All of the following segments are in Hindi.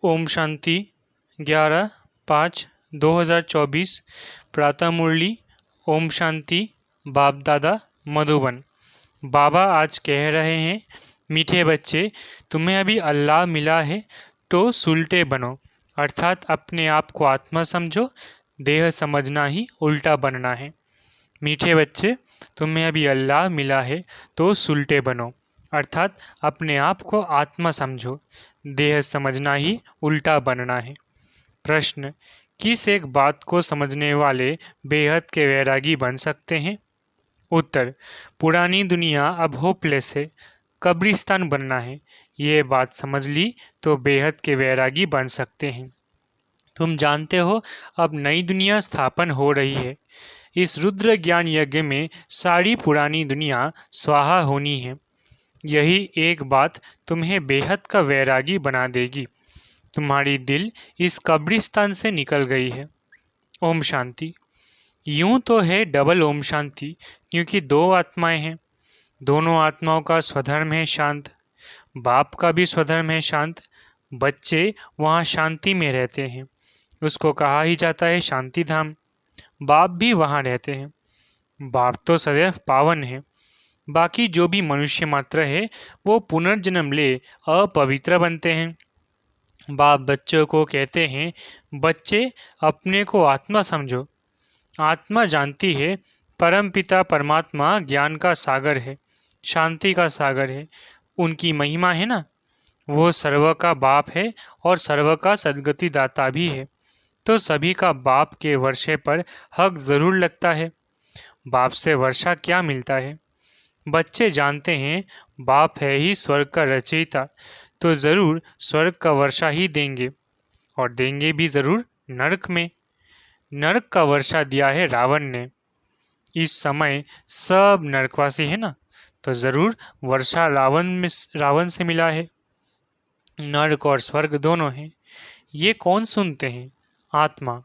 ओम शांति 11/5/2024 प्रातः मुरली। ओम शांति। बाप दादा मधुबन। बाबा आज कह रहे हैं, मीठे बच्चे, तुम्हें अभी अल्लाह मिला है तो सुलटे बनो, अर्थात अपने आप को आत्मा समझो। देह समझना ही उल्टा बनना है। मीठे बच्चे, तुम्हें अभी अल्लाह मिला है तो सुलटे बनो, अर्थात अपने आप को आत्मा समझो। देह समझना ही उल्टा बनना है। प्रश्न, किस एक बात को समझने वाले बेहद के वैरागी बन सकते हैं? उत्तर, पुरानी दुनिया अब होपलेस है, कब्रिस्तान बनना है। ये बात समझ ली तो बेहद के वैरागी बन सकते हैं। तुम जानते हो, अब नई दुनिया स्थापन हो रही है। इस रुद्र ज्ञान यज्ञ में सारी पुरानी दुनिया स्वाहा होनी है। यही एक बात तुम्हें बेहद का वैरागी बना देगी। तुम्हारी दिल इस कब्रिस्तान से निकल गई है। ओम शांति। यूं तो है डबल ओम शांति, क्योंकि दो आत्माएं हैं। दोनों आत्माओं का स्वधर्म है शांत। बाप का भी स्वधर्म है शांत। बच्चे वहाँ शांति में रहते हैं, उसको कहा ही जाता है शांति धाम। बाप भी वहाँ रहते हैं। बाप तो सदैव पावन है। बाकी जो भी मनुष्य मात्र है वो पुनर्जन्म ले अपवित्र बनते हैं। बाप बच्चों को कहते हैं, बच्चे अपने को आत्मा समझो। आत्मा जानती है परम पिता परमात्मा ज्ञान का सागर है, शांति का सागर है। उनकी महिमा है ना, वो सर्व का बाप है और सर्व का सद्गति दाता भी है। तो सभी का बाप के वर्षे पर हक जरूर लगता है। बाप से वर्षा क्या मिलता है? बच्चे जानते हैं बाप है ही स्वर्ग का रचयिता, तो ज़रूर स्वर्ग का वर्षा ही देंगे, और देंगे भी ज़रूर नरक में। नरक का वर्षा दिया है रावण ने। इस समय सब नरकवासी है ना, तो ज़रूर वर्षा रावण से मिला है। नरक और स्वर्ग दोनों हैं। ये कौन सुनते हैं? आत्मा।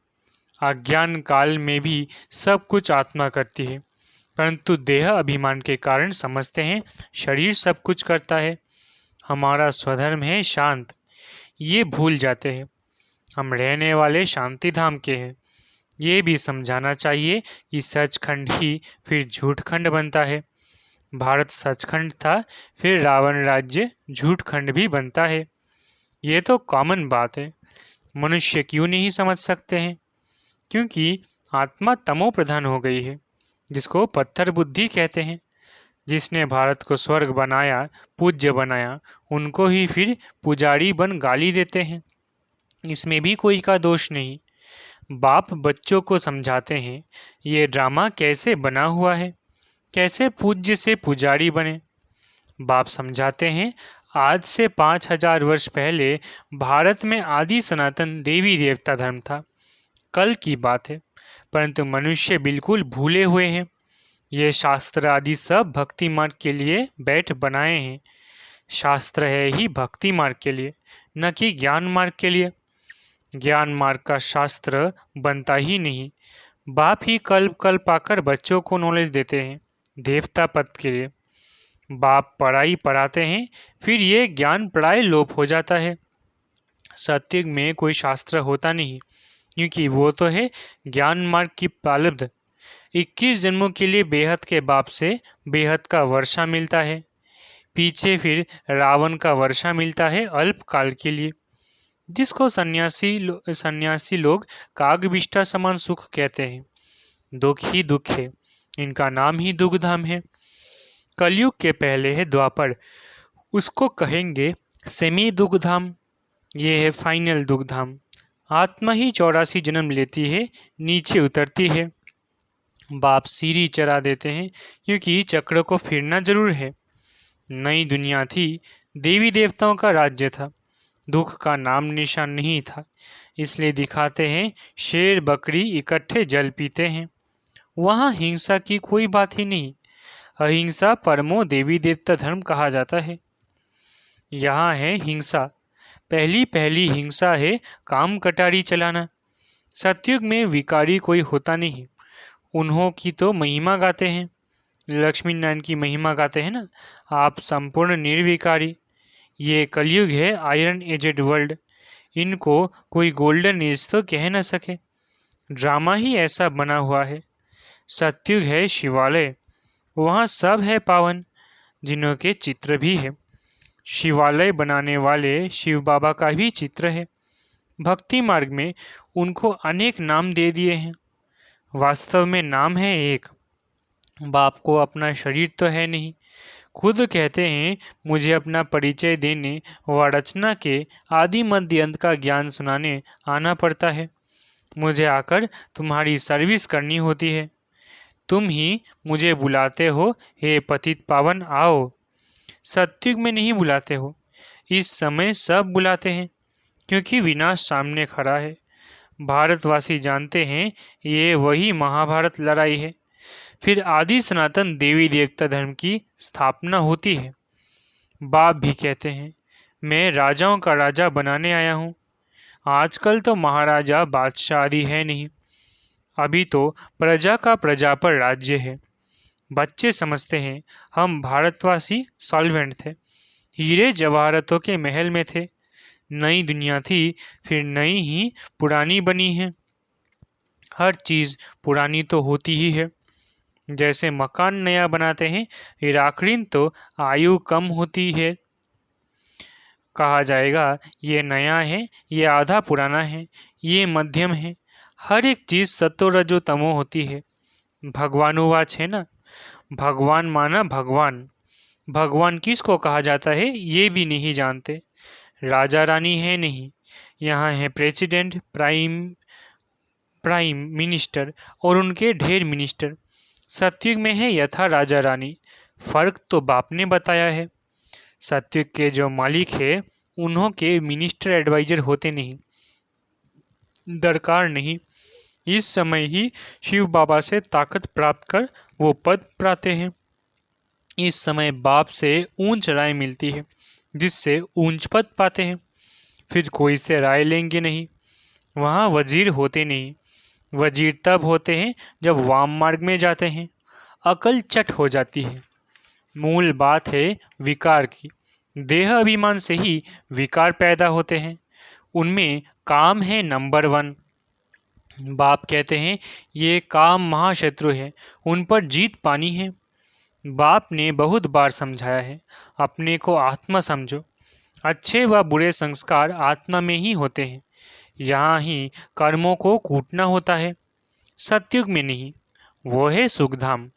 अज्ञान काल में भी सब कुछ आत्मा करती है, परंतु देह अभिमान के कारण समझते हैं शरीर सब कुछ करता है। हमारा स्वधर्म है शांत, ये भूल जाते हैं। हम रहने वाले शांति धाम के हैं। ये भी समझाना चाहिए कि सचखंड ही फिर झूठखंड बनता है। भारत सचखंड था, फिर रावण राज्य झूठखंड भी बनता है। ये तो कॉमन बात है। मनुष्य क्यों नहीं समझ सकते हैं? क्योंकि आत्मा तमो प्रधान हो गई है, जिसको पत्थर बुद्धि कहते हैं। जिसने भारत को स्वर्ग बनाया, पूज्य बनाया, उनको ही फिर पुजारी बन गाली देते हैं। इसमें भी कोई का दोष नहीं। बाप बच्चों को समझाते हैं ये ड्रामा कैसे बना हुआ है, कैसे पूज्य से पुजारी बने। बाप समझाते हैं, आज से 5000 वर्ष पहले भारत में आदि सनातन देवी देवता धर्म था। कल की बात है, परंतु मनुष्य बिल्कुल भूले हुए हैं। ये शास्त्र आदि सब भक्ति मार्ग के लिए बैठ बनाए हैं। शास्त्र है ही भक्ति मार्ग के लिए, न कि ज्ञान मार्ग के लिए। ज्ञान मार्ग का शास्त्र बनता ही नहीं। बाप ही कल्प कल्प आकर बच्चों को नॉलेज देते हैं देवता पद के लिए। बाप पढ़ाई पढ़ाते हैं, फिर ये ज्ञान पढ़ाई लोप हो जाता है। सत्युग में कोई शास्त्र होता नहीं, क्योंकि वो तो है ज्ञान मार्ग की प्रालब्ध। 21 जन्मों के लिए बेहद के बाप से बेहद का वर्षा मिलता है। पीछे फिर रावण का वर्षा मिलता है अल्पकाल के लिए, जिसको सन्यासी लोग कागविष्ठा समान सुख कहते हैं। दुख ही दुख है, इनका नाम ही दुखधाम है। कलयुग के पहले है द्वापर, उसको कहेंगे सेमी दुखधाम। ये है फाइनल दुखधाम। आत्मा ही 84 जन्म लेती है, नीचे उतरती है। बाप सीढ़ी चढ़ा देते हैं, क्योंकि चक्र को फिरना जरूर है। नई दुनिया थी, देवी देवताओं का राज्य था, दुख का नाम निशान नहीं था। इसलिए दिखाते हैं शेर बकरी इकट्ठे जल पीते हैं। वहाँ हिंसा की कोई बात ही नहीं। अहिंसा परमो देवी देवता धर्म कहा जाता है। यहाँ है हिंसा। पहली हिंसा है काम कटारी चलाना। सतयुग में विकारी कोई होता नहीं। उन्हों की तो महिमा गाते हैं, लक्ष्मी नारायण की महिमा गाते हैं ना, आप संपूर्ण निर्विकारी। ये कलयुग है आयरन एजेड वर्ल्ड। इनको कोई गोल्डन एज तो कह न सके। ड्रामा ही ऐसा बना हुआ है। सतयुग है शिवालय, वहाँ सब है पावन, जिन्हों के चित्र भी है। शिवालय बनाने वाले शिव बाबा का भी चित्र है। भक्ति मार्ग में उनको अनेक नाम दे दिए हैं। वास्तव में नाम है एक। बाप को अपना शरीर तो है नहीं। खुद कहते हैं, मुझे अपना परिचय देने व रचना के आदि मध्य अंत का ज्ञान सुनाने आना पड़ता है। मुझे आकर तुम्हारी सर्विस करनी होती है। तुम ही मुझे बुलाते हो, हे पतित पावन आओ। सतयुग में नहीं बुलाते हो, इस समय सब बुलाते हैं, क्योंकि विनाश सामने खड़ा है। भारतवासी जानते हैं ये वही महाभारत लड़ाई है। फिर आदि सनातन देवी देवता धर्म की स्थापना होती है। बाप भी कहते हैं, मैं राजाओं का राजा बनाने आया हूँ। आजकल तो महाराजा बादशाह आदि है नहीं, अभी तो प्रजा का प्रजा पर राज्य है। बच्चे समझते हैं हम भारतवासी सॉल्वेंट थे, हीरे जवाहरातों के महल में थे। नई दुनिया थी, फिर नई ही पुरानी बनी है। हर चीज़ पुरानी तो होती ही है। जैसे मकान नया बनाते हैं, फिर आखिरीन तो आयु कम होती है। कहा जाएगा ये नया है, ये आधा पुराना है, ये मध्यम है। हर एक चीज़ सतो रजो तमो होती है। भगवानुवाच है ना, भगवान माना भगवान। भगवान किसको कहा जाता है ये भी नहीं जानते। राजा रानी है नहीं, यहाँ है प्रेसिडेंट, प्राइम मिनिस्टर और उनके ढेर मिनिस्टर। सतयुग में है यथा राजा रानी। फर्क तो बाप ने बताया है। सतयुग के जो मालिक है उन्हों के मिनिस्टर एडवाइजर होते नहीं, दरकार नहीं। इस समय ही शिव बाबा से ताकत प्राप्त कर वो पद पाते हैं। इस समय बाप से ऊंच राय मिलती है, जिससे ऊंच पद पाते हैं। फिर कोई से राय लेंगे नहीं। वहाँ वजीर होते नहीं। वजीर तब होते हैं जब वाम मार्ग में जाते हैं, अकल चट हो जाती है। मूल बात है विकार की। देह अभिमान से ही विकार पैदा होते हैं। उनमें काम है नंबर 1। बाप कहते हैं ये काम महाशत्रु है, उन पर जीत पानी है। बाप ने बहुत बार समझाया है, अपने को आत्मा समझो। अच्छे व बुरे संस्कार आत्मा में ही होते हैं। यहाँ ही कर्मों को कूटना होता है, सतयुग में नहीं। वो है सुखधाम।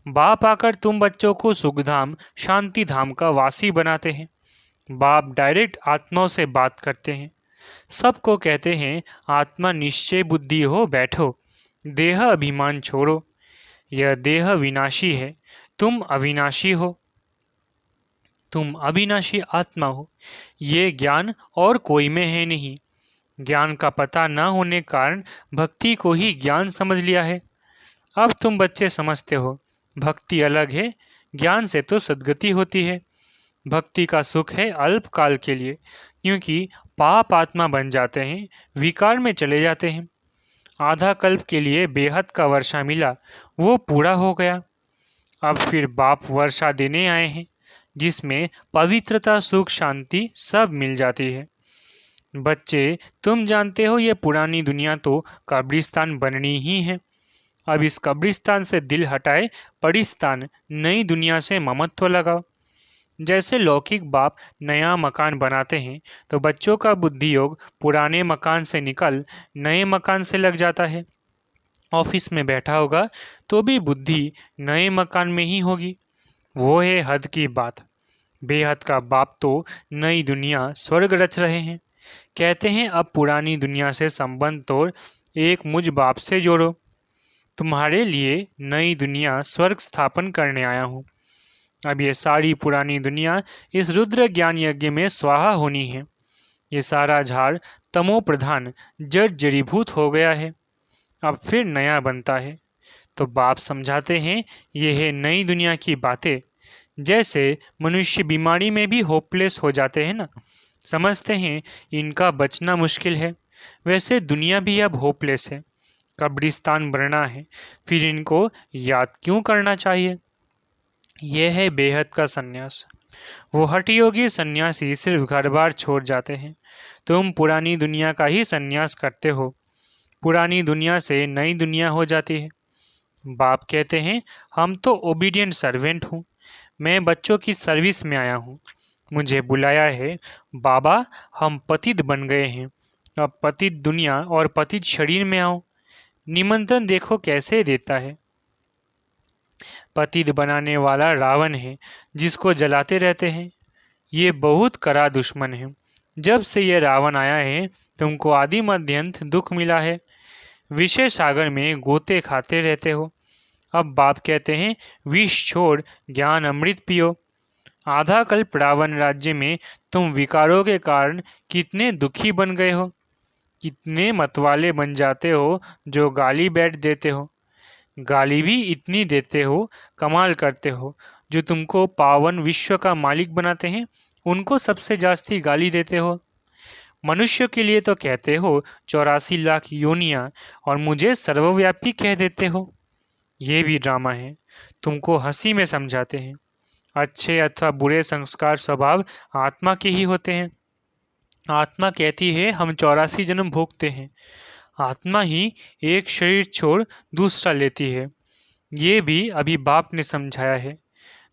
बाप आकर तुम बच्चों को सुखधाम शांति धाम का वासी बनाते हैं। बाप डायरेक्ट आत्माओं से बात करते हैं। सबको कहते हैं आत्मा निश्चय बुद्धि हो बैठो, देह अभिमान छोड़ो। यह देह विनाशी है, तुम अविनाशी हो। तुम अविनाशी आत्मा हो। ये ज्ञान और कोई में है नहीं। ज्ञान का पता न होने कारण भक्ति को ही ज्ञान समझ लिया है। अब तुम बच्चे समझते हो भक्ति अलग है, ज्ञान से तो सद्गति होती है। भक्ति का सुख है अल्प काल के लिए, क्योंकि पाप आत्मा बन जाते हैं, विकार में चले जाते हैं। आधा कल्प के लिए बेहद का वर्षा मिला, वो पूरा हो गया। अब फिर बाप वर्षा देने आए हैं, जिसमें पवित्रता सुख शांति सब मिल जाती है। बच्चे तुम जानते हो ये पुरानी दुनिया तो कब्रिस्तान बननी ही है। अब इस कब्रिस्तान से दिल हटाए परिस्तान नई दुनिया से ममत्व लगाओ। जैसे लौकिक बाप नया मकान बनाते हैं तो बच्चों का बुद्धि योग पुराने मकान से निकल नए मकान से लग जाता है। ऑफिस में बैठा होगा तो भी बुद्धि नए मकान में ही होगी। वो है हद की बात। बेहद का बाप तो नई दुनिया स्वर्ग रच रहे हैं। कहते हैं अब पुरानी दुनिया से संबंध तोड़ एक मुझ बाप से जोड़ो। तुम्हारे लिए नई दुनिया स्वर्ग स्थापन करने आया हूँ। अब ये सारी पुरानी दुनिया इस रुद्र ज्ञान यज्ञ में स्वाहा होनी है। ये सारा झाड़ तमो प्रधान जड़ जड़ीभूत हो गया है, अब फिर नया बनता है। तो बाप समझाते हैं ये है नई दुनिया की बातें। जैसे मनुष्य बीमारी में भी होपलेस हो जाते हैं ना, समझते हैं इनका बचना मुश्किल है, वैसे दुनिया भी अब होपलेस है, कब्रिस्तान बनना है, फिर इनको याद क्यों करना चाहिए। यह है बेहद का संन्यास। वो हठयोगी सन्यासी सिर्फ घर बार छोड़ जाते हैं। तुम पुरानी दुनिया का ही सन्यास करते हो। पुरानी दुनिया से नई दुनिया हो जाती है। बाप कहते हैं, हम तो ओबीडियंट सर्वेंट हूँ। मैं बच्चों की सर्विस में आया हूँ। मुझे बुलाया है। बाबा, हम पतित बन गए हैं। अब पतित दुनिया और पतित शरीर में आओ। निमंत्रण देखो कैसे देता है। पतित बनाने वाला रावण है, जिसको जलाते रहते हैं। ये बहुत कड़ा दुश्मन है। जब से ये रावण आया है, तुमको आदि मध्य अंत दुख मिला है। विषय सागर में गोते खाते रहते हो। अब बाप कहते हैं, विष छोड़ ज्ञान अमृत पियो। आधा कल्प रावण राज्य में तुम विकारों के कारण कितने दुखी बन गए हो। कितने मतवाले बन जाते हो जो गाली बैठ देते हो। गाली भी इतनी देते हो, कमाल करते हो। जो तुमको पावन विश्व का मालिक बनाते हैं, उनको सबसे जास्ती गाली देते हो। मनुष्य के लिए तो कहते हो 84 लाख योनियां, और मुझे सर्वव्यापी कह देते हो। ये भी ड्रामा है। तुमको हंसी में समझाते हैं। अच्छे अथवा बुरे संस्कार स्वभाव आत्मा के ही होते हैं। आत्मा कहती है हम 84 जन्म भोगते हैं। आत्मा ही एक शरीर छोड़ दूसरा लेती है। ये भी अभी बाप ने समझाया है।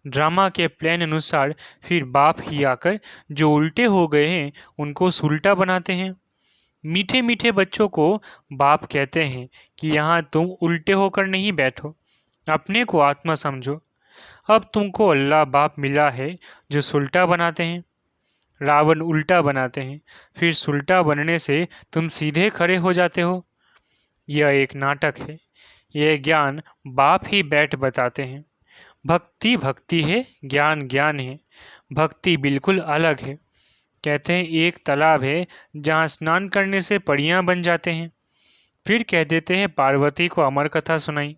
ड्रामा के प्लान अनुसार फिर बाप ही आकर जो उल्टे हो गए हैं उनको सुलटा बनाते हैं। मीठे मीठे बच्चों को बाप कहते हैं कि यहाँ तुम उल्टे होकर नहीं बैठो, अपने को आत्मा समझो। अब तुमको अल्लाह बाप मिला है जो सुलटा बनाते हैं। रावण उल्टा बनाते हैं, फिर सुलटा बनने से तुम सीधे खड़े हो जाते हो। यह एक नाटक है। यह ज्ञान बाप ही बैठ बताते हैं। भक्ति भक्ति है, ज्ञान ज्ञान है। भक्ति बिल्कुल अलग है। कहते हैं एक तालाब है जहाँ स्नान करने से परियां बन जाते हैं। फिर कह देते हैं पार्वती को अमर कथा सुनाई।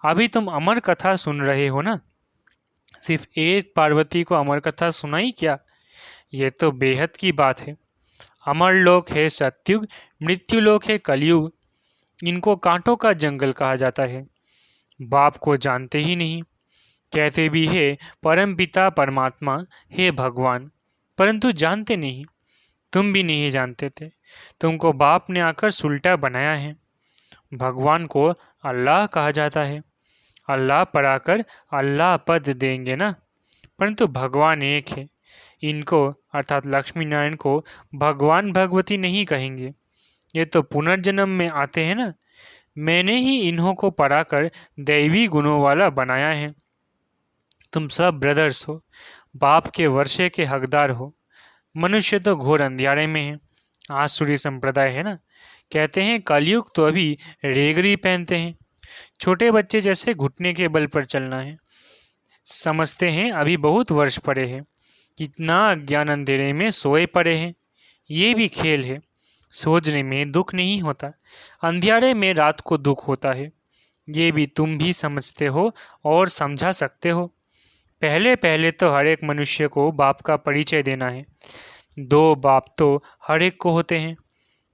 अभी तुम अमर कथा सुन रहे हो ना। सिर्फ एक पार्वती को अमर कथा सुनाई क्या? ये तो बेहद की बात है। अमर लोक है सत्युग, मृत्यु लोक है कलयुग। इनको कांटों का जंगल कहा जाता है। बाप को जानते ही नहीं। कहते भी है परम पिता परमात्मा हे भगवान, परंतु जानते नहीं। तुम भी नहीं जानते थे। तुमको बाप ने आकर सुलटा बनाया है। भगवान को अल्लाह कहा जाता है। अल्लाह पर आकर अल्लाह पद देंगे ना, परंतु भगवान एक है। इनको अर्थात लक्ष्मी नारायण को भगवान भगवती नहीं कहेंगे। ये तो पुनर्जन्म में आते हैं ना। मैंने ही इन्हों को पढ़ाकर दैवी गुणों वाला बनाया है। तुम सब ब्रदर्स हो, बाप के वर्षे के हकदार हो। मनुष्य तो घोर अंधियारे में है। आसुरी संप्रदाय है ना। कहते हैं कलयुग तो अभी रेगरी पहनते हैं। छोटे बच्चे जैसे घुटने के बल पर चलना है। समझते हैं अभी बहुत वर्ष पड़े हैं। कितना अज्ञान अंधेरे में सोए पड़े हैं। ये भी खेल है। सोचने में दुख नहीं होता, अंधियारे में रात को दुख होता है। ये भी तुम भी समझते हो और समझा सकते हो। पहले पहले तो हर एक मनुष्य को बाप का परिचय देना है। दो बाप तो हर एक को होते हैं।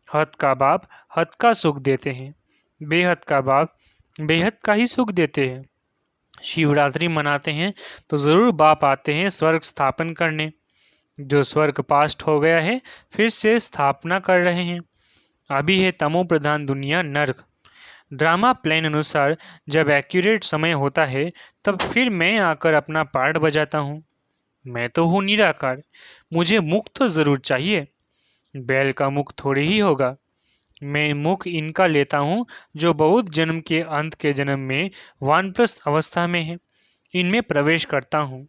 हद का बाप हद का सुख देते हैं। बेहद का बाप बेहद का ही सुख देते हैं। शिवरात्रि मनाते हैं तो ज़रूर बाप आते हैं स्वर्ग स्थापन करने। जो स्वर्ग पास्ट हो गया है फिर से स्थापना कर रहे हैं। अभी है तमो प्रधान दुनिया नर्क। ड्रामा प्लान अनुसार जब एक्यूरेट समय होता है तब फिर मैं आकर अपना पार्ट बजाता हूँ। मैं तो हूँ निराकार। मुझे मुख तो ज़रूर चाहिए। बैल का मुख थोड़े ही होगा। मैं मुख इनका लेता हूँ जो बहुत जन्म के अंत के जन्म में वानप्रस्थ अवस्था में है। इनमें प्रवेश करता हूँ।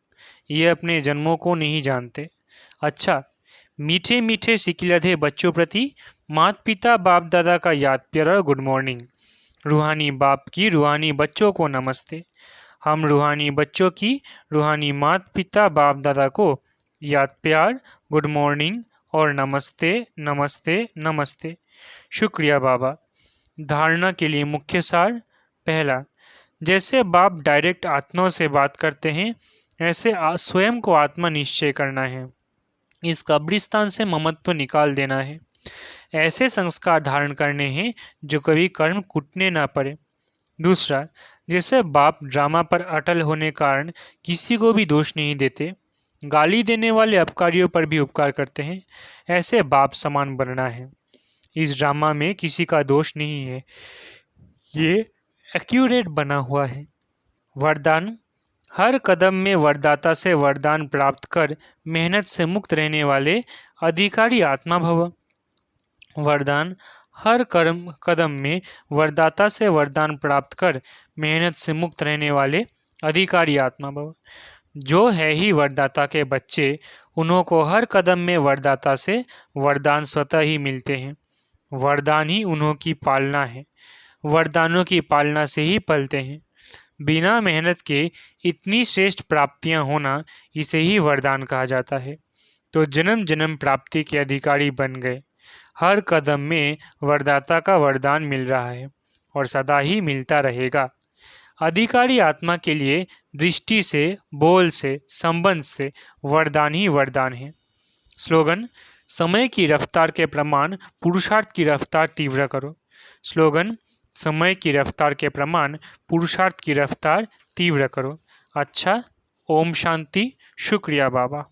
ये अपने जन्मों को नहीं जानते। अच्छा, मीठे मीठे सिकिलधे बच्चों प्रति माता पिता बाप दादा का याद प्यारा गुड मॉर्निंग। रूहानी बाप की रूहानी बच्चों को नमस्ते। हम रूहानी बच्चों की रूहानी माता पिता बाप दादा को याद प्यार, गुड मॉर्निंग और नमस्ते नमस्ते नमस्ते। शुक्रिया बाबा। धारणा के लिए मुख्य सार। पहला, जैसे बाप डायरेक्ट आत्माओं से बात करते हैं ऐसे स्वयं को आत्मा निश्चय करना है। इस कब्रिस्तान से ममत्व निकाल देना है। ऐसे संस्कार धारण करने हैं जो कभी कर्म कूटने ना पड़े। दूसरा, जैसे बाप ड्रामा पर अटल होने कारण किसी को भी दोष नहीं देते, गाली देने वाले अपकारियों पर भी उपकार करते हैं। ऐसे बाप समान बनना है। इस ड्रामा में किसी का दोष नहीं है, ये एक्यूरेट बना हुआ है। वरदान: हर कदम में वरदाता से वरदान प्राप्त कर मेहनत से मुक्त रहने वाले अधिकारी आत्मा भव। वरदान: हर कदम में वरदाता से वरदान प्राप्त कर मेहनत से मुक्त रहने वाले अधिकारी आत्मा भव। जो है ही वरदाता के बच्चे, उन्हों को हर कदम में वरदाता से वरदान स्वतः ही मिलते हैं। वरदान ही उन्हों की पालना है। वरदानों की पालना से ही पलते हैं। बिना मेहनत के इतनी श्रेष्ठ प्राप्तियां होना, इसे ही वरदान कहा जाता है। तो जन्म जन्म प्राप्ति के अधिकारी बन गए। हर कदम में वरदाता का वरदान मिल रहा है और सदा ही मिलता रहेगा। अधिकारी आत्मा के लिए दृष्टि से, बोल से, संबंध से वरदान ही वरदान है। स्लोगन: समय की रफ्तार के प्रमाण पुरुषार्थ की रफ्तार तीव्र करो। स्लोगन: समय की रफ्तार के प्रमाण पुरुषार्थ की रफ्तार तीव्र करो। अच्छा, ओम शांति। शुक्रिया बाबा।